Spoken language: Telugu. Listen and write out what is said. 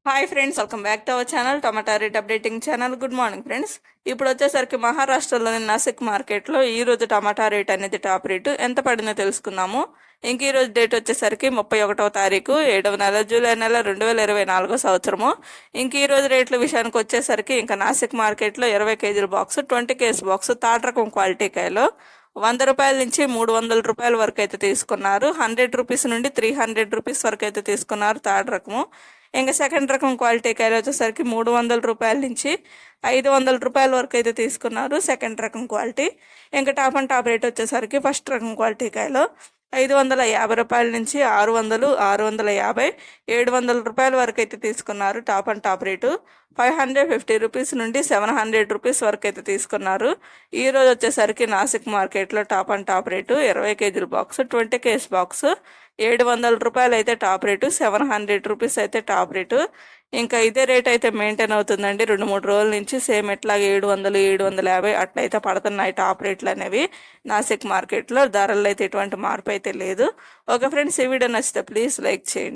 Hi friends, welcome back to our channel tomato rate updating channel. Good morning friends. ఇప్పుడు వచ్చేసరికి మహారాష్ట్రలోని నాసిక్ మార్కెట్లో ఈరోజు టమాటా రేట్ అనేది టాప్ రేటు ఎంత పడిందో తెలుసుకుందాము. ఇంక ఈరోజు డేట్ వచ్చేసరికి 31వ తారీఖు 7వ నెల జూలై నెల 2024 సంవత్సరము. ఇంక ఈరోజు రేట్ల విషయానికి వచ్చేసరికి ఇంకా నాసిక్ మార్కెట్లో 20 కేజీల బాక్స్, 20 కేజీ బాక్స్ థర్డ్ రకం క్వాలిటీ కాయలు 100 రూపాయల నుంచి 300 రూపాయల వరకు అయితే తీసుకున్నారు. 100 రూపీస్ నుండి 300 రూపీస్ వరకు అయితే తీసుకున్నారు థర్డ్ రకము. ఇంకా సెకండ్ రకం క్వాలిటీ కాయలు వచ్చేసరికి 300 రూపాయల నుంచి 500 రూపాయల వరకు అయితే తీసుకున్నారు సెకండ్ రకం క్వాలిటీ. ఇంకా టాప్ అండ్ టాప్ రేట్ వచ్చేసరికి ఫస్ట్ రకం క్వాలిటీ కాయలు 550 రూపాయల నుంచి 600, 650, 700 రూపాయల వరకు అయితే తీసుకున్నారు top and top rate. 550 rupees నుండి 700 రూపీస్ వరకు అయితే తీసుకున్నారు. ఈరోజు వచ్చేసరికి నాసిక్ మార్కెట్లో టాప్ అండ్ టాప్ రేటు 20 కేజీల బాక్స్, 20 కేజీ బాక్స్ 700 రూపాయలు అయితే టాప్ రేటు, 700 రూపీస్ అయితే టాప్ రేటు. ఇంకా ఇదే రేట్ అయితే మెయింటైన్ అవుతుందండి 2-3 రోజుల నుంచి. సేమ్ ఎట్లాగే 700, 750 అట్లయితే పడుతున్నాయి టాప్ రేట్లు అనేవి నాసిక్ మార్కెట్లో. ధరల్లో అయితే ఎటువంటి మార్పు అయితే లేదు. ఓకే ఫ్రెండ్స్, ఈ వీడియో నచ్చితే ప్లీజ్ లైక్ చేయండి.